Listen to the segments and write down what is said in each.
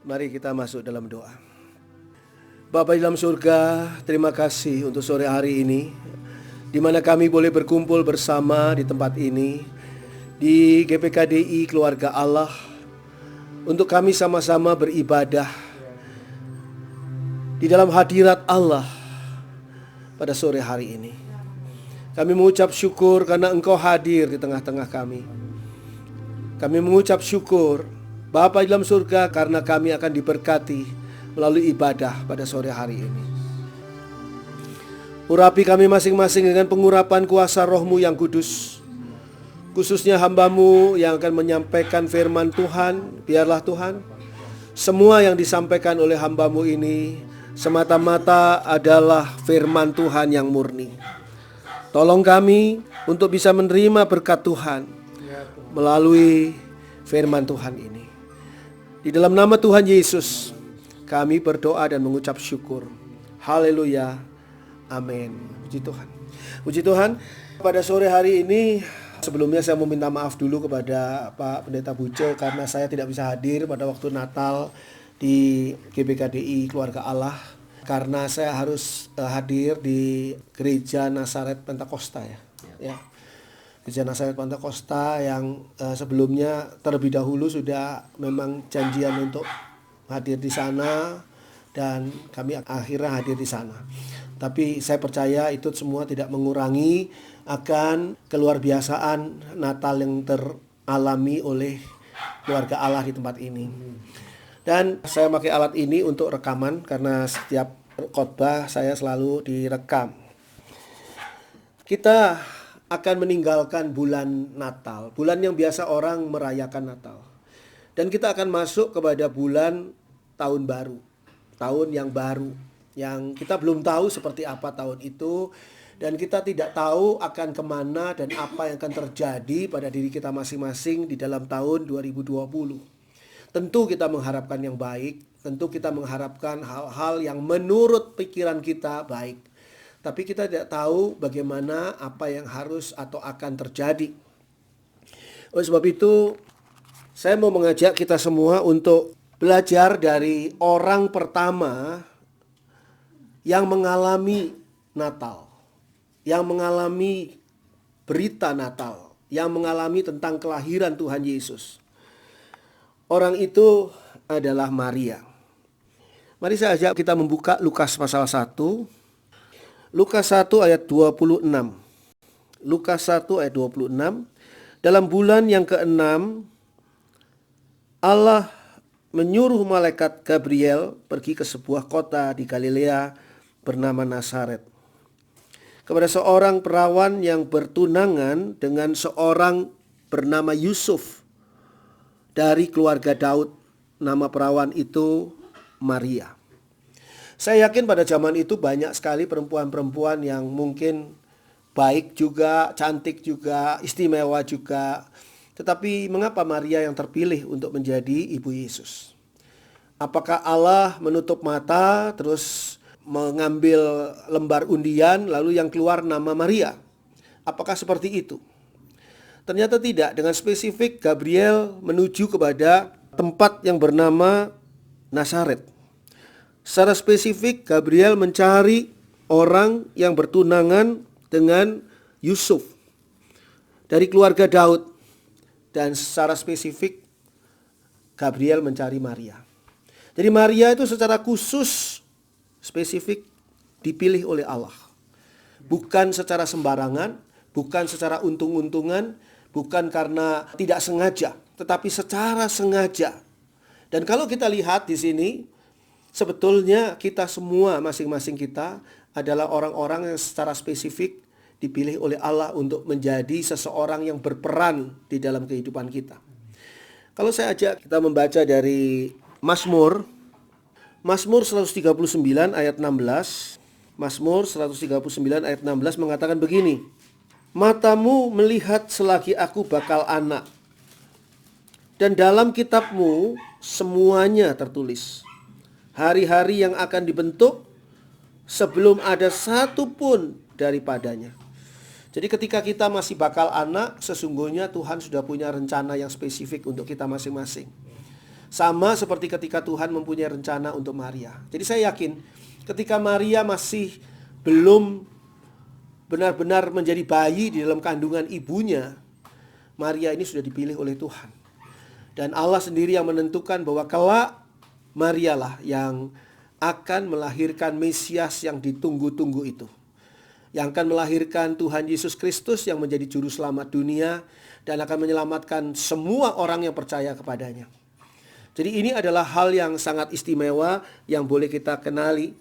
Mari kita masuk dalam doa. Bapa di dalam surga, terima kasih untuk sore hari ini, di mana kami boleh berkumpul bersama di tempat ini, di GPKDI Keluarga Allah, untuk kami sama-sama beribadah di dalam hadirat Allah pada sore hari ini. Kami mengucap syukur karena Engkau hadir di tengah-tengah kami. Kami mengucap syukur Bapa di dalam surga karena kami akan diberkati melalui ibadah pada sore hari ini. Urapi kami masing-masing dengan pengurapan kuasa Roh-Mu yang kudus, khususnya hamba-Mu yang akan menyampaikan firman Tuhan. Biarlah Tuhan, semua yang disampaikan oleh hamba-Mu ini semata-mata adalah firman Tuhan yang murni. Tolong kami untuk bisa menerima berkat Tuhan melalui firman Tuhan ini. Di dalam nama Tuhan Yesus kami berdoa dan mengucap syukur. Haleluya. Amin. Puji Tuhan. Puji Tuhan. Pada sore hari ini, sebelumnya saya mau minta maaf dulu kepada Pak Pendeta Buce karena saya tidak bisa hadir pada waktu Natal di GPKDI Keluarga Allah, karena saya harus hadir di Gereja Nazaret Pentakosta ya. Gereja Nazaret Pentakosta yang sebelumnya terlebih dahulu sudah memang janjian untuk hadir di sana, dan kami akhirnya hadir di sana. Tapi saya percaya itu semua tidak mengurangi akan keluar biasaan Natal yang teralami oleh keluarga Allah di tempat ini. Dan saya pakai alat ini untuk rekaman karena setiap khotbah saya selalu direkam. Kita akan meninggalkan bulan Natal, bulan yang biasa orang merayakan Natal. Dan kita akan masuk kepada bulan tahun baru, tahun yang baru, yang kita belum tahu seperti apa tahun itu, dan kita tidak tahu akan kemana dan apa yang akan terjadi pada diri kita masing-masing di dalam tahun 2020. Tentu kita mengharapkan yang baik, tentu kita mengharapkan hal-hal yang menurut pikiran kita baik. Tapi kita tidak tahu bagaimana apa yang harus atau akan terjadi. Oleh sebab itu, saya mau mengajak kita semua untuk belajar dari orang pertama yang mengalami Natal, yang mengalami berita Natal, yang mengalami tentang kelahiran Tuhan Yesus. Orang itu adalah Maria. Mari saya ajak kita membuka Lukas pasal 1. Lukas 1 ayat 26. Lukas 1 ayat 26. Dalam bulan yang ke-6, Allah menyuruh malaikat Gabriel pergi ke sebuah kota di Galilea bernama Nazaret, kepada seorang perawan yang bertunangan dengan seorang bernama Yusuf dari keluarga Daud. Nama perawan itu Maria. Saya yakin pada zaman itu banyak sekali perempuan-perempuan yang mungkin baik juga, cantik juga, istimewa juga. Tetapi mengapa Maria yang terpilih untuk menjadi ibu Yesus? Apakah Allah menutup mata terus mengambil lembar undian lalu yang keluar nama Maria? Apakah seperti itu? Ternyata tidak. Dengan spesifik Gabriel menuju kepada tempat yang bernama Nazaret. Secara spesifik Gabriel mencari orang yang bertunangan dengan Yusuf dari keluarga Daud, dan secara spesifik Gabriel mencari Maria. Jadi Maria itu secara khusus spesifik dipilih oleh Allah. Bukan secara sembarangan, bukan secara untung-untungan, bukan karena tidak sengaja, tetapi secara sengaja. Dan kalau kita lihat di sini, sebetulnya kita semua, masing-masing kita adalah orang-orang yang secara spesifik dipilih oleh Allah untuk menjadi seseorang yang berperan di dalam kehidupan kita. Kalau saya ajak kita membaca dari Mazmur 139 ayat 16. Mazmur 139 ayat 16 mengatakan begini. Matamu melihat selagi aku bakal anak, dan dalam kitabmu semuanya tertulis. Hari-hari yang akan dibentuk sebelum ada satu pun daripadanya. Jadi ketika kita masih bakal anak, sesungguhnya Tuhan sudah punya rencana yang spesifik untuk kita masing-masing. Sama seperti ketika Tuhan mempunyai rencana untuk Maria. Jadi saya yakin ketika Maria masih belum benar-benar menjadi bayi di dalam kandungan ibunya, Maria ini sudah dipilih oleh Tuhan. Dan Allah sendiri yang menentukan bahwa kelak Maria lah yang akan melahirkan Mesias yang ditunggu-tunggu itu. Yang akan melahirkan Tuhan Yesus Kristus yang menjadi juru selamat dunia dan akan menyelamatkan semua orang yang percaya kepadanya. Jadi ini adalah hal yang sangat istimewa yang boleh kita kenali.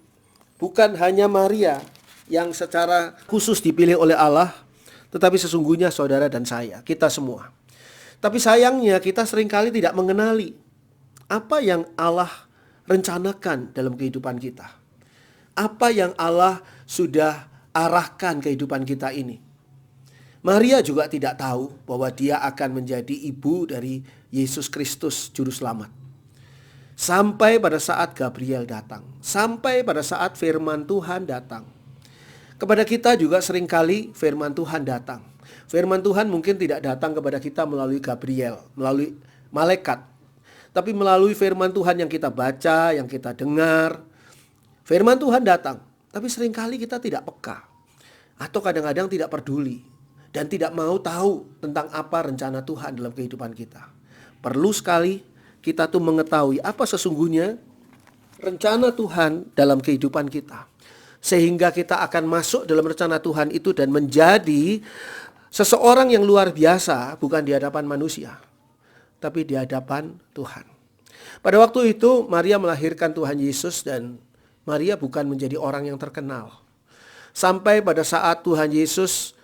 Bukan hanya Maria yang secara khusus dipilih oleh Allah, tetapi sesungguhnya saudara dan saya, kita semua. Tapi sayangnya kita seringkali tidak mengenali apa yang Allah rencanakan dalam kehidupan kita. Apa yang Allah sudah arahkan kehidupan kita ini. Maria juga tidak tahu bahwa dia akan menjadi ibu dari Yesus Kristus juru selamat. Sampai pada saat Gabriel datang, sampai pada saat firman Tuhan datang. Kepada kita juga seringkali firman Tuhan datang. Firman Tuhan mungkin tidak datang kepada kita melalui Gabriel, melalui malaikat. Tapi melalui firman Tuhan yang kita baca, yang kita dengar. Firman Tuhan datang, tapi seringkali kita tidak peka. Atau kadang-kadang tidak peduli. Dan tidak mau tahu tentang apa rencana Tuhan dalam kehidupan kita. Perlu sekali kita tuh mengetahui apa sesungguhnya rencana Tuhan dalam kehidupan kita. Sehingga kita akan masuk dalam rencana Tuhan itu dan menjadi seseorang yang luar biasa, bukan di hadapan manusia, tapi di hadapan Tuhan. Pada waktu itu Maria melahirkan Tuhan Yesus dan Maria bukan menjadi orang yang terkenal. Sampai pada saat Tuhan Yesus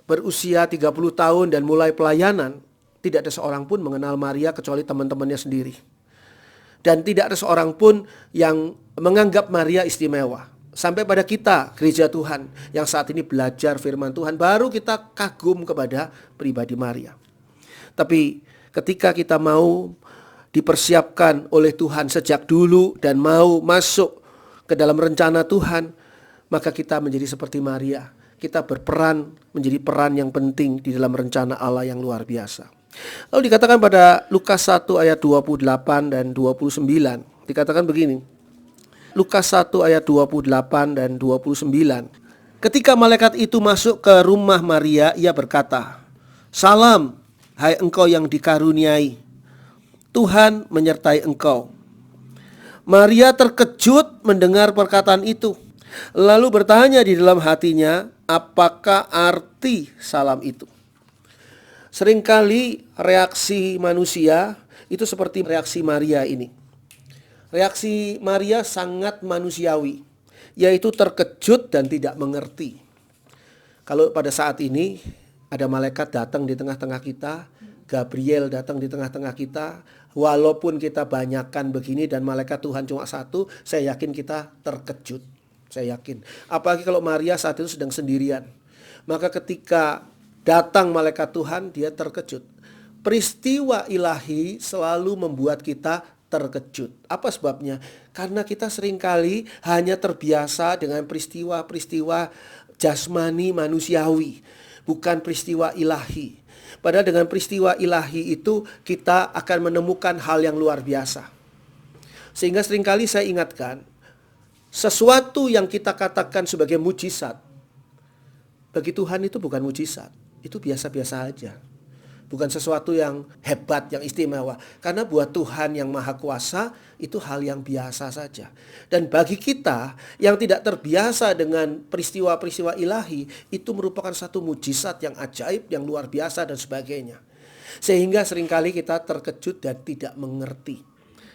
berusia 30 tahun dan mulai pelayanan, tidak ada seorang pun mengenal Maria kecuali teman-temannya sendiri. Dan tidak ada seorang pun yang menganggap Maria istimewa. Sampai pada kita, gereja Tuhan, yang saat ini belajar firman Tuhan, baru kita kagum kepada pribadi Maria. Tapi ketika kita mau dipersiapkan oleh Tuhan sejak dulu dan mau masuk ke dalam rencana Tuhan, maka kita menjadi seperti Maria. Kita berperan menjadi peran yang penting di dalam rencana Allah yang luar biasa. Lalu dikatakan pada Lukas 1 ayat 28 dan 29. Dikatakan begini. Lukas 1 ayat 28 dan 29. Ketika malaikat itu masuk ke rumah Maria, ia berkata, "Salam, hai engkau yang dikaruniai. Tuhan menyertai engkau." Maria terkejut mendengar perkataan itu. Lalu bertanya di dalam hatinya, apakah arti salam itu? Seringkali reaksi manusia itu seperti reaksi Maria ini. Reaksi Maria sangat manusiawi, yaitu terkejut dan tidak mengerti. Kalau pada saat ini ada malaikat datang di tengah-tengah kita, Gabriel datang di tengah-tengah kita, walaupun kita banyakkan begini dan malaikat Tuhan cuma satu, saya yakin kita terkejut. Saya yakin. Apalagi kalau Maria saat itu sedang sendirian. Maka ketika datang malaikat Tuhan, dia terkejut. Peristiwa ilahi selalu membuat kita terkejut. Apa sebabnya? Karena kita seringkali hanya terbiasa dengan peristiwa-peristiwa jasmani manusiawi, bukan peristiwa ilahi. Padahal dengan peristiwa ilahi itu kita akan menemukan hal yang luar biasa. Sehingga seringkali saya ingatkan, sesuatu yang kita katakan sebagai mujizat, bagi Tuhan itu bukan mujizat. Itu biasa-biasa aja. Bukan sesuatu yang hebat, yang istimewa. Karena buat Tuhan yang maha kuasa, itu hal yang biasa saja. Dan bagi kita yang tidak terbiasa dengan peristiwa-peristiwa ilahi, itu merupakan satu mujizat yang ajaib, yang luar biasa dan sebagainya. Sehingga seringkali kita terkejut dan tidak mengerti.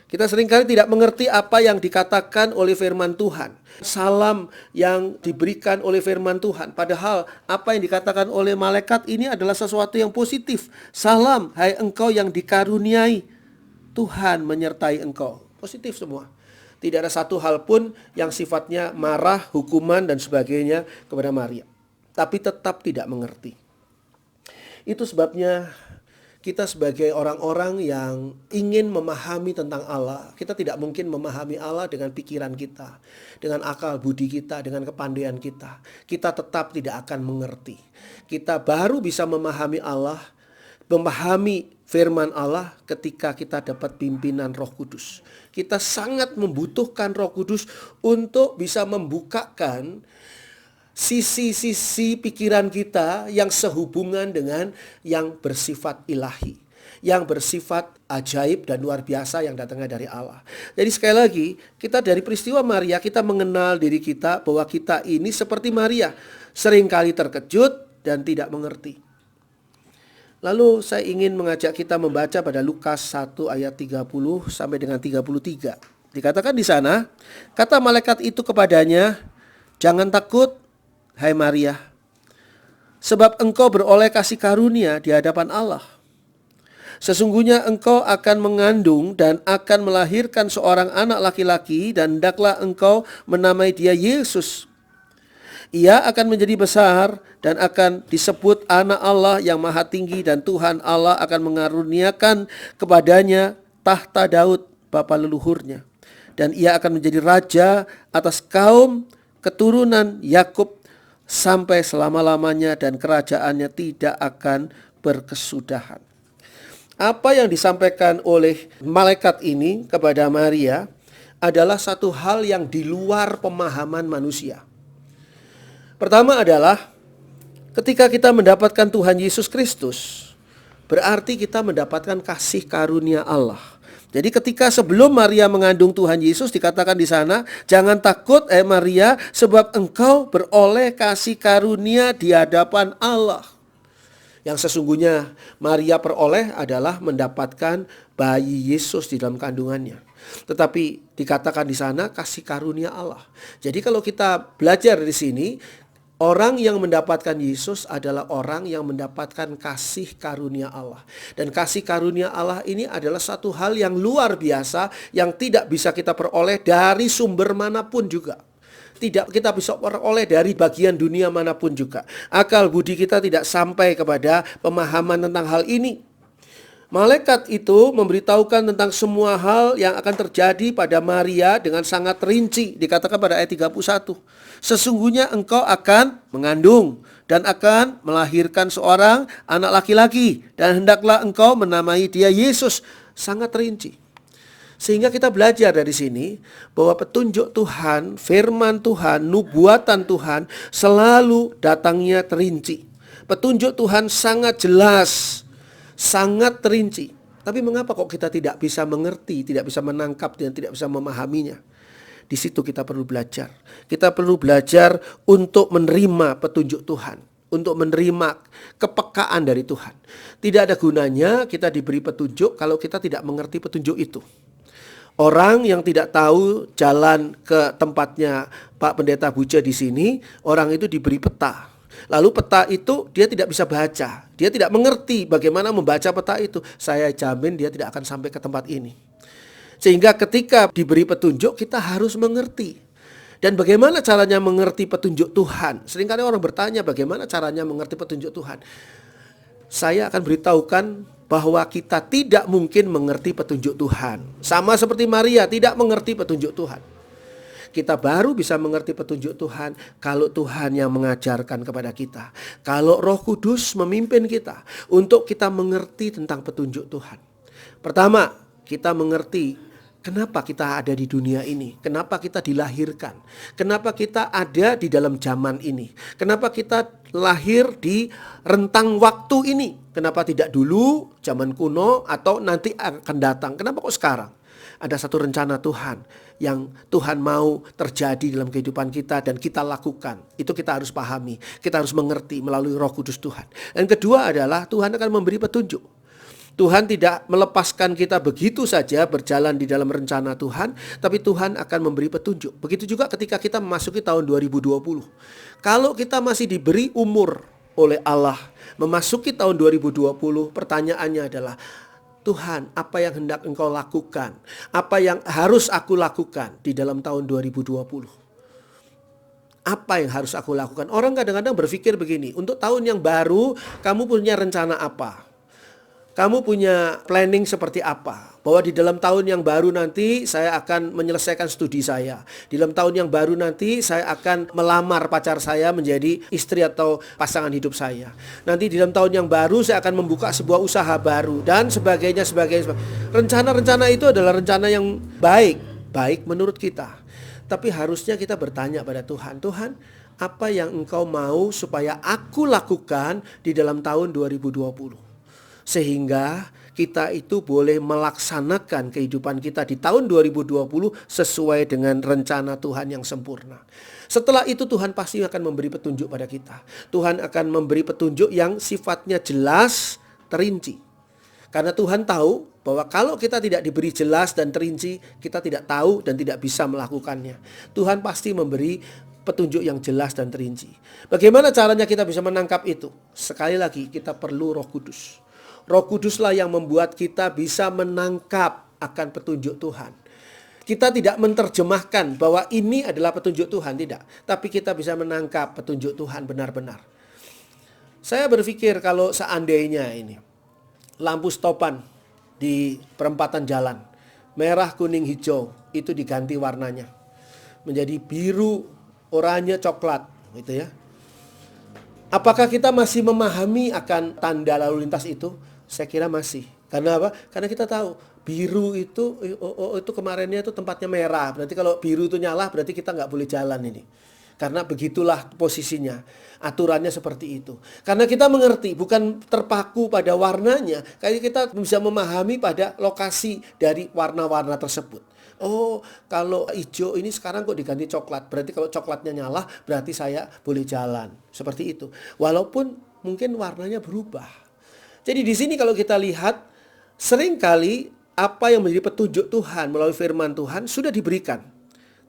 Kita seringkali tidak mengerti apa yang dikatakan oleh firman Tuhan. Salam yang diberikan oleh firman Tuhan. Padahal apa yang dikatakan oleh malaikat ini adalah sesuatu yang positif. Salam, hai engkau yang dikaruniai. Tuhan menyertai engkau. Positif semua. Tidak ada satu hal pun yang sifatnya marah, hukuman dan sebagainya kepada Maria. Tapi tetap tidak mengerti. Itu sebabnya kita sebagai orang-orang yang ingin memahami tentang Allah, kita tidak mungkin memahami Allah dengan pikiran kita, dengan akal budi kita, dengan kepandaian kita. Kita tetap tidak akan mengerti. Kita baru bisa memahami Allah, memahami firman Allah ketika kita dapat pimpinan Roh Kudus. Kita sangat membutuhkan Roh Kudus untuk bisa membukakan sisi-sisi pikiran kita yang sehubungan dengan yang bersifat ilahi, yang bersifat ajaib dan luar biasa yang datangnya dari Allah. Jadi sekali lagi, kita dari peristiwa Maria, kita mengenal diri kita bahwa kita ini seperti Maria, seringkali terkejut dan tidak mengerti. Lalu saya ingin mengajak kita membaca pada Lukas 1 ayat 30 sampai dengan 33. Dikatakan di sana, kata malaikat itu kepadanya, "Jangan takut, hai Maria, sebab engkau beroleh kasih karunia di hadapan Allah. Sesungguhnya engkau akan mengandung dan akan melahirkan seorang anak laki-laki, dan hendaklah engkau menamai dia Yesus. Ia akan menjadi besar dan akan disebut anak Allah yang maha tinggi, dan Tuhan Allah akan mengaruniakan kepadanya tahta Daud bapa leluhurnya. Dan ia akan menjadi raja atas kaum keturunan Yakub sampai selama-lamanya, dan kerajaannya tidak akan berkesudahan." Apa yang disampaikan oleh malaikat ini kepada Maria adalah satu hal yang di luar pemahaman manusia. Pertama adalah ketika kita mendapatkan Tuhan Yesus Kristus, berarti kita mendapatkan kasih karunia Allah. Jadi ketika sebelum Maria mengandung Tuhan Yesus, dikatakan di sana, "Jangan takut, Maria, sebab engkau beroleh kasih karunia di hadapan Allah." Yang sesungguhnya Maria peroleh adalah mendapatkan bayi Yesus di dalam kandungannya. Tetapi dikatakan di sana kasih karunia Allah. Jadi kalau kita belajar di sini, orang yang mendapatkan Yesus adalah orang yang mendapatkan kasih karunia Allah. Dan kasih karunia Allah ini adalah satu hal yang luar biasa yang tidak bisa kita peroleh dari sumber manapun juga. Tidak kita bisa peroleh dari bagian dunia manapun juga. Akal budi kita tidak sampai kepada pemahaman tentang hal ini. Malaikat itu memberitahukan tentang semua hal yang akan terjadi pada Maria dengan sangat rinci. Dikatakan pada ayat 31. "Sesungguhnya engkau akan mengandung dan akan melahirkan seorang anak laki-laki, dan hendaklah engkau menamai dia Yesus." Sangat rinci. Sehingga kita belajar dari sini bahwa petunjuk Tuhan, firman Tuhan, nubuatan Tuhan selalu datangnya terinci. Petunjuk Tuhan sangat jelas, sangat terinci. Tapi mengapa kok kita tidak bisa mengerti, tidak bisa menangkap, dan tidak bisa memahaminya? Di situ kita perlu belajar. Kita perlu belajar untuk menerima petunjuk Tuhan, untuk menerima kepekaan dari Tuhan. Tidak ada gunanya kita diberi petunjuk kalau kita tidak mengerti petunjuk itu. Orang yang tidak tahu jalan ke tempatnya Pak Pendeta Buja di sini, orang itu diberi peta. Lalu peta itu dia tidak bisa baca. Dia tidak mengerti bagaimana membaca peta itu. Saya jamin dia tidak akan sampai ke tempat ini. Sehingga ketika diberi petunjuk, kita harus mengerti. Dan bagaimana caranya mengerti petunjuk Tuhan? Seringkali orang bertanya bagaimana caranya mengerti petunjuk Tuhan. Saya akan beritahukan bahwa kita tidak mungkin mengerti petunjuk Tuhan. Sama seperti Maria tidak mengerti petunjuk Tuhan. Kita baru bisa mengerti petunjuk Tuhan kalau Tuhan yang mengajarkan kepada kita. Kalau Roh Kudus memimpin kita untuk kita mengerti tentang petunjuk Tuhan. Pertama, kita mengerti kenapa kita ada di dunia ini, kenapa kita dilahirkan, kenapa kita ada di dalam zaman ini, kenapa kita lahir di rentang waktu ini, kenapa tidak dulu, zaman kuno, atau nanti akan datang, kenapa kok sekarang? Ada satu rencana Tuhan yang Tuhan mau terjadi dalam kehidupan kita dan kita lakukan. Itu kita harus pahami, kita harus mengerti melalui Roh Kudus Tuhan. Dan kedua adalah Tuhan akan memberi petunjuk. Tuhan tidak melepaskan kita begitu saja berjalan di dalam rencana Tuhan, tapi Tuhan akan memberi petunjuk. Begitu juga ketika kita memasuki tahun 2020. Kalau kita masih diberi umur oleh Allah memasuki tahun 2020, pertanyaannya adalah, Tuhan, apa yang hendak Engkau lakukan? Apa yang harus aku lakukan di dalam tahun 2020? Apa yang harus aku lakukan? Orang kadang-kadang berpikir begini, untuk tahun yang baru kamu punya rencana apa? Kamu punya planning seperti apa? Bahwa di dalam tahun yang baru nanti saya akan menyelesaikan studi saya. Di dalam tahun yang baru nanti saya akan melamar pacar saya menjadi istri atau pasangan hidup saya. Nanti di dalam tahun yang baru saya akan membuka sebuah usaha baru dan sebagainya. Rencana-rencana itu adalah rencana yang baik menurut kita. Tapi harusnya kita bertanya pada Tuhan, Tuhan, apa yang Engkau mau supaya aku lakukan di dalam tahun 2020? Sehingga kita itu boleh melaksanakan kehidupan kita di tahun 2020 sesuai dengan rencana Tuhan yang sempurna. Setelah itu Tuhan pasti akan memberi petunjuk pada kita. Tuhan akan memberi petunjuk yang sifatnya jelas, terinci. Karena Tuhan tahu bahwa kalau kita tidak diberi jelas dan terinci, kita tidak tahu dan tidak bisa melakukannya. Tuhan pasti memberi petunjuk yang jelas dan terinci. Bagaimana caranya kita bisa menangkap itu? Sekali lagi, kita perlu Roh Kudus. Roh Kuduslah yang membuat kita bisa menangkap akan petunjuk Tuhan. Kita tidak menerjemahkan bahwa ini adalah petunjuk Tuhan, tidak. Tapi kita bisa menangkap petunjuk Tuhan benar-benar. Saya berpikir kalau seandainya ini lampu stopan di perempatan jalan, merah, kuning, hijau, itu diganti warnanya menjadi biru, oranye, coklat, gitu ya. Apakah kita masih memahami akan tanda lalu lintas itu? Saya kira masih. Karena apa? Karena kita tahu biru itu kemarinnya itu tempatnya merah. Berarti kalau biru itu nyala berarti kita nggak boleh jalan ini. Karena begitulah posisinya. Aturannya seperti itu. Karena kita mengerti, bukan terpaku pada warnanya. Kayak kita bisa memahami pada lokasi dari warna-warna tersebut. Oh, kalau hijau ini sekarang kok diganti coklat. Berarti kalau coklatnya nyala berarti saya boleh jalan. Seperti itu. Walaupun mungkin warnanya berubah. Jadi di sini kalau kita lihat, seringkali apa yang menjadi petunjuk Tuhan melalui firman Tuhan sudah diberikan.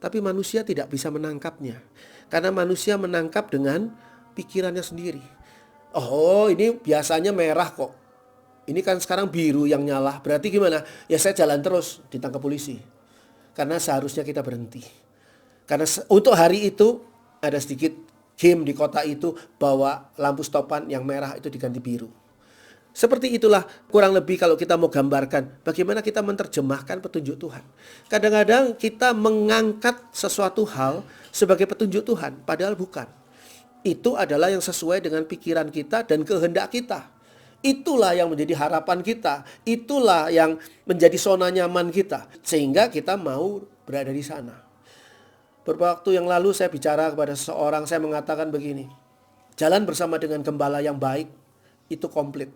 Tapi manusia tidak bisa menangkapnya. Karena manusia menangkap dengan pikirannya sendiri. Oh, ini biasanya merah kok. Ini kan sekarang biru yang nyala. Berarti gimana? Ya saya jalan terus, ditangkap polisi. Karena seharusnya kita berhenti. Karena untuk hari itu ada sedikit game di kota itu bahwa lampu stopan yang merah itu diganti biru. Seperti itulah kurang lebih kalau kita mau gambarkan bagaimana kita menerjemahkan petunjuk Tuhan. Kadang-kadang kita mengangkat sesuatu hal sebagai petunjuk Tuhan, padahal bukan. Itu adalah yang sesuai dengan pikiran kita dan kehendak kita. Itulah yang menjadi harapan kita. Itulah yang menjadi zona nyaman kita. Sehingga kita mau berada di sana. Beberapa waktu yang lalu saya bicara kepada seseorang, saya mengatakan begini. Jalan bersama dengan gembala yang baik itu komplit.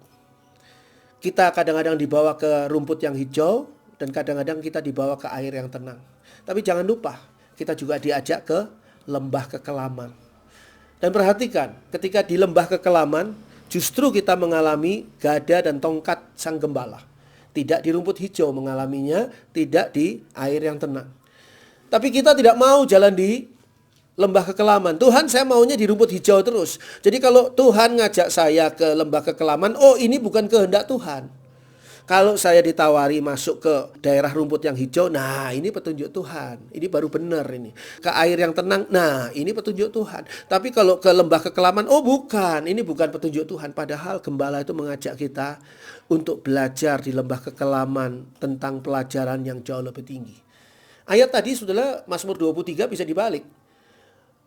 Kita kadang-kadang dibawa ke rumput yang hijau dan kadang-kadang kita dibawa ke air yang tenang. Tapi jangan lupa, kita juga diajak ke lembah kekelaman. Dan perhatikan, ketika di lembah kekelaman, justru kita mengalami gada dan tongkat sang gembala. Tidak di rumput hijau mengalaminya, tidak di air yang tenang. Tapi kita tidak mau jalan di lembah kekelaman. Tuhan, saya maunya di rumput hijau terus. Jadi kalau Tuhan ngajak saya ke lembah kekelaman, oh ini bukan kehendak Tuhan. Kalau saya ditawari masuk ke daerah rumput yang hijau, nah ini petunjuk Tuhan. Ini baru benar ini. Ke air yang tenang, nah ini petunjuk Tuhan. Tapi kalau ke lembah kekelaman, oh bukan, ini bukan petunjuk Tuhan. Padahal gembala itu mengajak kita untuk belajar di lembah kekelaman tentang pelajaran yang jauh lebih tinggi. Ayat tadi saudara, Mazmur 23 bisa dibalik.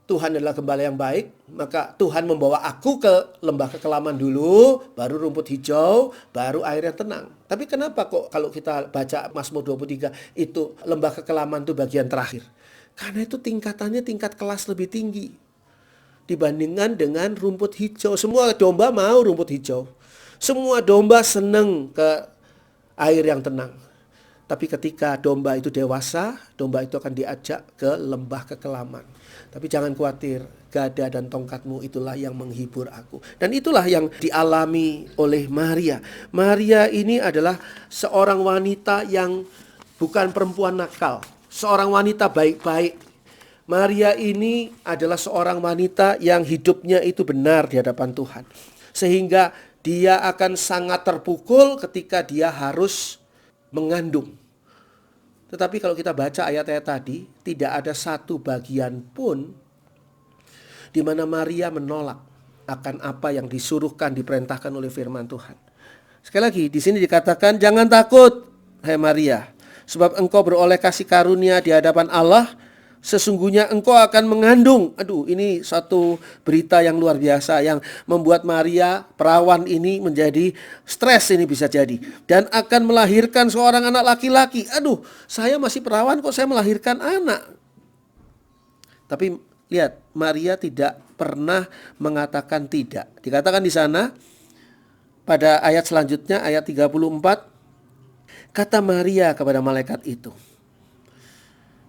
Tuhan adalah gembala yang baik, maka Tuhan membawa aku ke lembah kekelaman dulu, baru rumput hijau, baru air yang tenang. Tapi kenapa kok kalau kita baca Mazmur 23 itu lembah kekelaman itu bagian terakhir? Karena itu tingkatannya tingkat kelas lebih tinggi dibandingkan dengan rumput hijau. Semua domba mau rumput hijau. Semua domba senang ke air yang tenang. Tapi ketika domba itu dewasa, domba itu akan diajak ke lembah kekelaman. Tapi jangan khawatir, gada dan tongkatmu itulah yang menghibur aku. Dan itulah yang dialami oleh Maria. Maria ini adalah seorang wanita yang bukan perempuan nakal. Seorang wanita baik-baik. Maria ini adalah seorang wanita yang hidupnya itu benar di hadapan Tuhan. Sehingga dia akan sangat terpukul ketika dia harus mengandung. Tetapi kalau kita baca ayat-ayat tadi, tidak ada satu bagian pun di mana Maria menolak akan apa yang disuruhkan, diperintahkan oleh firman Tuhan. Sekali lagi, di sini dikatakan, jangan takut, hai Maria, sebab engkau beroleh kasih karunia di hadapan Allah. Sesungguhnya engkau akan mengandung. Aduh, ini satu berita yang luar biasa yang membuat Maria perawan ini menjadi stres, ini bisa jadi. Dan akan melahirkan seorang anak laki-laki. Aduh, saya masih perawan kok saya melahirkan anak. Tapi lihat, Maria tidak pernah mengatakan tidak. Dikatakan di sana pada ayat selanjutnya, ayat 34, kata Maria kepada malaikat itu.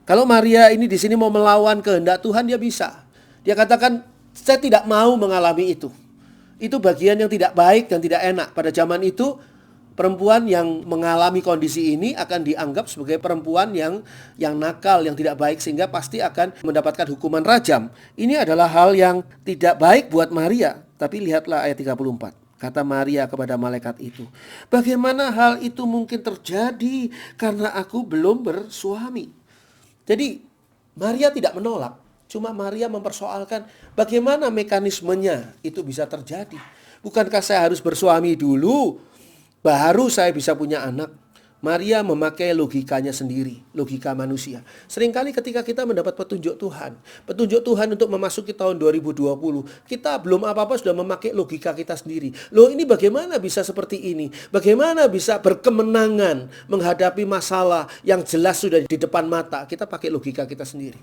Kalau Maria ini di sini mau melawan kehendak Tuhan, dia bisa. Dia katakan, saya tidak mau mengalami itu. Itu bagian yang tidak baik dan tidak enak. Pada zaman itu, perempuan yang mengalami kondisi ini akan dianggap sebagai perempuan yang nakal, yang tidak baik, sehingga pasti akan mendapatkan hukuman rajam. Ini adalah hal yang tidak baik buat Maria. Tapi lihatlah ayat 34. Kata Maria kepada malaikat itu, bagaimana hal itu mungkin terjadi karena aku belum bersuami? Jadi Maria tidak menolak, cuma Maria mempersoalkan bagaimana mekanismenya itu bisa terjadi. Bukankah saya harus bersuami dulu, baru saya bisa punya anak? Maria memakai logikanya sendiri, logika manusia. Seringkali ketika kita mendapat petunjuk Tuhan untuk memasuki tahun 2020, kita belum apa-apa sudah memakai logika kita sendiri. Loh, ini bagaimana bisa seperti ini? Bagaimana bisa berkemenangan menghadapi masalah yang jelas sudah di depan mata? Kita pakai logika kita sendiri.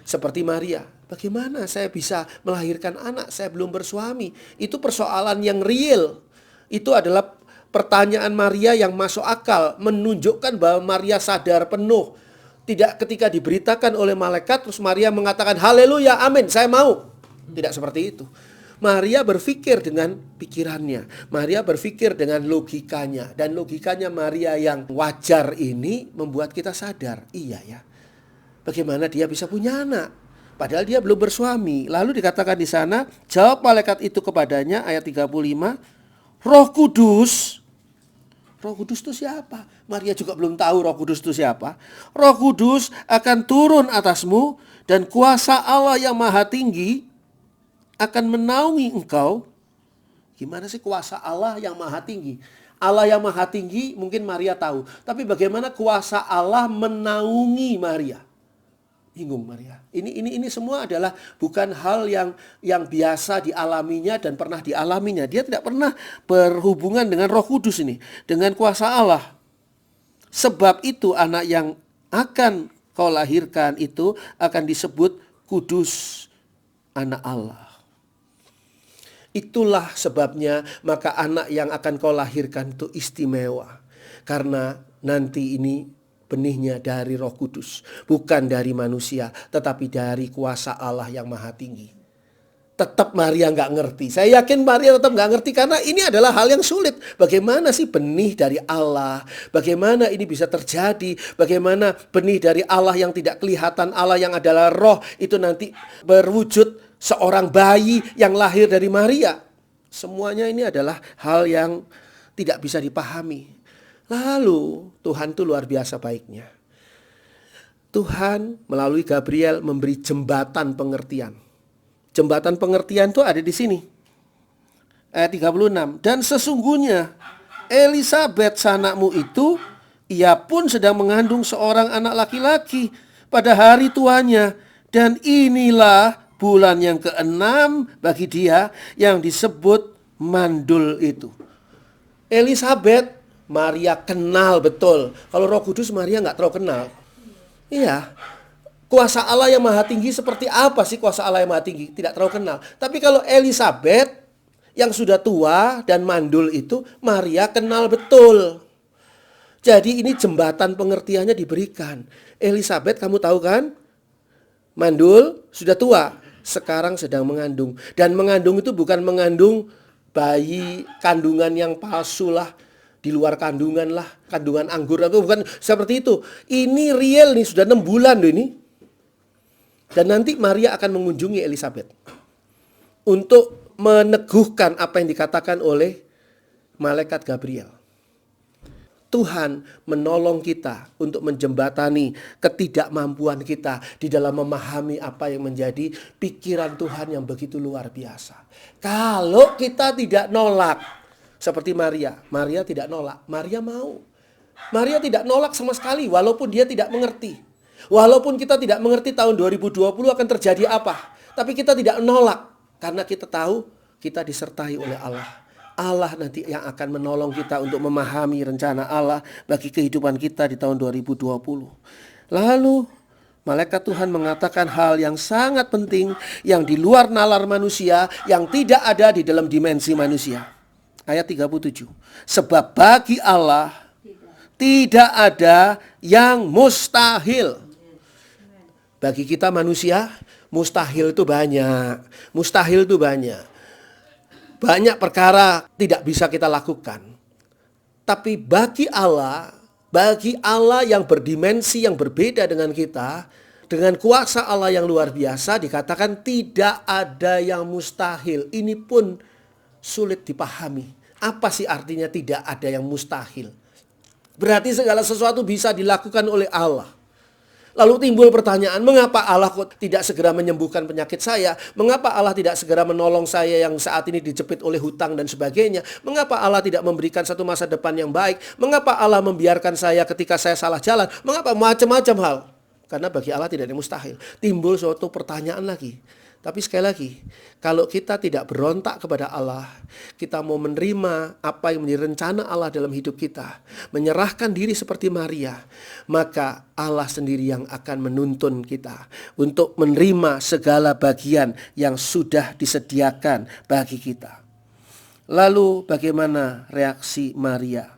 Seperti Maria, bagaimana saya bisa melahirkan anak? Saya belum bersuami. Itu persoalan yang real. Itu adalah pertanyaan Maria yang masuk akal, menunjukkan bahwa Maria sadar penuh. Tidak ketika diberitakan oleh malaikat terus Maria mengatakan haleluya, amin, saya mau. Tidak seperti itu. Maria berpikir dengan pikirannya. Maria berpikir dengan logikanya. Dan logikanya Maria yang wajar ini membuat kita sadar, iya ya, bagaimana dia bisa punya anak padahal dia belum bersuami. Lalu dikatakan di sana, jawab malaikat itu kepadanya, ayat 35, Roh Kudus itu siapa? Maria juga belum tahu Roh Kudus itu siapa. Roh Kudus akan turun atasmu dan kuasa Allah yang Maha Tinggi akan menaungi engkau. Gimana sih kuasa Allah yang Maha Tinggi? Allah yang Maha Tinggi mungkin Maria tahu, tapi bagaimana kuasa Allah menaungi Maria? Bingung Maria. Ini semua adalah bukan hal yang biasa dialaminya dan pernah dialaminya. Dia tidak pernah berhubungan dengan Roh Kudus ini, dengan kuasa Allah. Sebab itu anak yang akan kau lahirkan itu akan disebut kudus, anak Allah. Itulah sebabnya maka anak yang akan kau lahirkan itu istimewa. Karena nanti ini benihnya dari Roh Kudus, bukan dari manusia, tetapi dari kuasa Allah yang Maha Tinggi. Tetap Maria nggak ngerti. Saya yakin Maria tetap nggak ngerti karena ini adalah hal yang sulit. Bagaimana sih benih dari Allah? Bagaimana ini bisa terjadi? Bagaimana benih dari Allah yang tidak kelihatan, Allah yang adalah Roh itu nanti berwujud seorang bayi yang lahir dari Maria? Semuanya ini adalah hal yang tidak bisa dipahami. Lalu Tuhan itu luar biasa baiknya. Tuhan melalui Gabriel memberi jembatan pengertian. Jembatan pengertian itu ada di sini. Ayat 36. Dan sesungguhnya Elisabet sanakmu itu, ia pun sedang mengandung seorang anak laki-laki pada hari tuanya. Dan inilah bulan yang ke-6 bagi dia yang disebut mandul itu. Elisabet Maria kenal betul. Kalau Roh Kudus Maria nggak terlalu kenal. Iya. Kuasa Allah yang Maha Tinggi seperti apa sih kuasa Allah yang Maha Tinggi? Tidak terlalu kenal. Tapi kalau Elisabet yang sudah tua dan mandul itu Maria kenal betul. Jadi ini jembatan pengertiannya diberikan. Elisabet kamu tahu kan? Mandul, sudah tua. Sekarang sedang mengandung. Dan mengandung itu bukan mengandung bayi kandungan yang palsu lah. Di luar kandungan lah, kandungan anggur atau bukan seperti itu. Ini real nih, sudah 6 bulan loh ini. Dan nanti Maria akan mengunjungi Elisabet untuk meneguhkan apa yang dikatakan oleh malaikat Gabriel. Tuhan menolong kita untuk menjembatani ketidakmampuan kita di dalam memahami apa yang menjadi pikiran Tuhan yang begitu luar biasa. Kalau kita tidak nolak, Seperti Maria. Maria tidak nolak, Maria mau. Maria tidak nolak sama sekali walaupun dia tidak mengerti. Walaupun kita tidak mengerti tahun 2020 akan terjadi apa. Tapi kita tidak nolak karena kita tahu kita disertai oleh Allah. Allah nanti yang akan menolong kita untuk memahami rencana Allah bagi kehidupan kita di tahun 2020. Lalu malaikat Tuhan mengatakan hal yang sangat penting yang di luar nalar manusia, yang tidak ada di dalam dimensi manusia. Ayat 37. Sebab bagi Allah tidak ada yang mustahil. Bagi kita manusia, mustahil itu banyak. Mustahil itu banyak. Banyak perkara tidak bisa kita lakukan. Tapi bagi Allah yang berdimensi yang berbeda dengan kita, dengan kuasa Allah yang luar biasa, dikatakan tidak ada yang mustahil. Ini pun sulit dipahami. Apa sih artinya tidak ada yang mustahil? Berarti segala sesuatu bisa dilakukan oleh Allah. Lalu timbul pertanyaan, mengapa Allah kok tidak segera menyembuhkan penyakit saya? Mengapa Allah tidak segera menolong saya yang saat ini dijepit oleh hutang dan sebagainya? Mengapa Allah tidak memberikan satu masa depan yang baik? Mengapa Allah membiarkan saya ketika saya salah jalan? Mengapa macam-macam hal? Karena bagi Allah tidak ada yang mustahil. Timbul suatu pertanyaan lagi. Tapi sekali lagi, kalau kita tidak berontak kepada Allah, kita mau menerima apa yang menjadi rencana Allah dalam hidup kita, menyerahkan diri seperti Maria, maka Allah sendiri yang akan menuntun kita untuk menerima segala bagian yang sudah disediakan bagi kita. Lalu bagaimana reaksi Maria?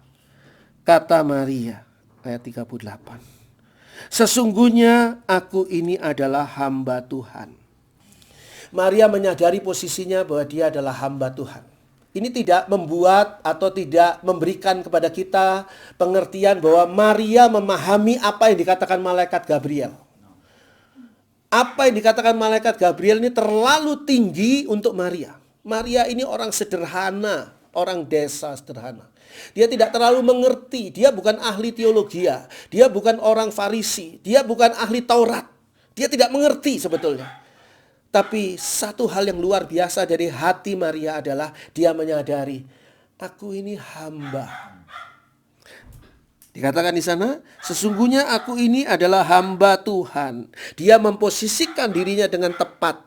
Kata Maria, ayat 38. Sesungguhnya aku ini adalah hamba Tuhan. Maria menyadari posisinya bahwa dia adalah hamba Tuhan. Ini tidak membuat atau tidak memberikan kepada kita pengertian bahwa Maria memahami apa yang dikatakan malaikat Gabriel. Apa yang dikatakan malaikat Gabriel ini terlalu tinggi untuk Maria. Maria ini orang sederhana, orang desa sederhana. Dia tidak terlalu mengerti, dia bukan ahli teologi, dia bukan orang Farisi, dia bukan ahli Taurat. Dia tidak mengerti sebetulnya. Tapi satu hal yang luar biasa dari hati Maria adalah dia menyadari, aku ini hamba. Dikatakan di sana, sesungguhnya aku ini adalah hamba Tuhan. Dia memposisikan dirinya dengan tepat.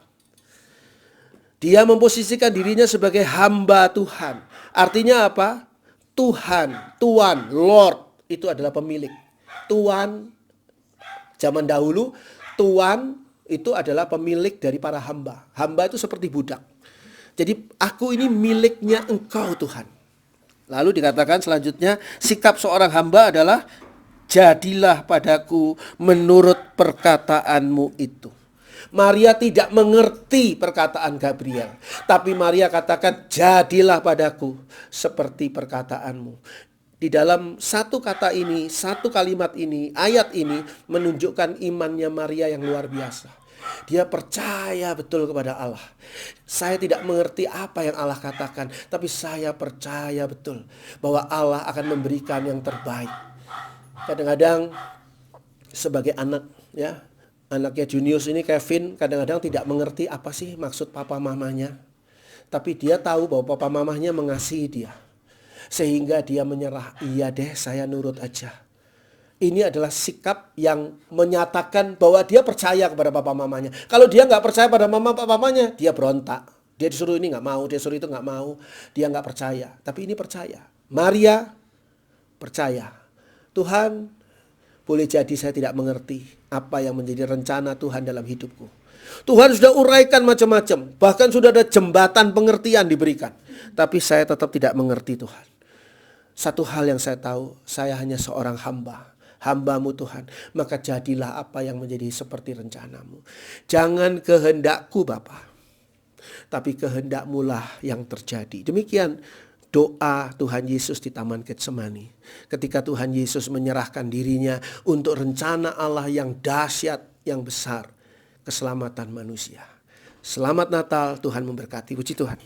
Dia memposisikan dirinya sebagai hamba Tuhan. Artinya apa? Tuhan, Tuan, Lord itu adalah pemilik. Tuan, zaman dahulu, Tuan itu adalah pemilik dari para hamba. Hamba itu seperti budak. Jadi aku ini miliknya Engkau Tuhan. Lalu dikatakan selanjutnya, sikap seorang hamba adalah jadilah padaku menurut perkataanmu itu. Maria tidak mengerti perkataan Gabriel, tapi Maria katakan jadilah padaku seperti perkataanmu. Di dalam satu kata ini, satu kalimat ini, ayat ini menunjukkan imannya Maria yang luar biasa. Dia percaya betul kepada Allah. Saya tidak mengerti apa yang Allah katakan, tapi saya percaya betul bahwa Allah akan memberikan yang terbaik. Kadang-kadang sebagai anak, ya, anaknya Junius ini Kevin kadang-kadang tidak mengerti apa sih maksud papa mamanya. Tapi dia tahu bahwa papa mamanya mengasihi dia. Sehingga dia menyerah, iya deh saya nurut aja. Ini adalah sikap yang menyatakan bahwa dia percaya kepada papa mamanya. Kalau dia nggak percaya pada mama papa mamanya, dia berontak. Dia disuruh ini nggak mau, dia disuruh itu nggak mau. Dia nggak percaya, tapi ini percaya. Maria percaya. Tuhan, boleh jadi saya tidak mengerti apa yang menjadi rencana Tuhan dalam hidupku. Tuhan sudah uraikan macam-macam, bahkan sudah ada jembatan pengertian diberikan. Tapi saya tetap tidak mengerti Tuhan. Satu hal yang saya tahu, saya hanya seorang hamba. Hambamu Tuhan, maka jadilah apa yang menjadi seperti rencanamu. Jangan kehendakku Bapa, tapi kehendakmu lah yang terjadi. Demikian doa Tuhan Yesus di Taman Getsemani. Ketika Tuhan Yesus menyerahkan dirinya untuk rencana Allah yang dahsyat, yang besar, keselamatan manusia. Selamat Natal, Tuhan memberkati. Puji Tuhan.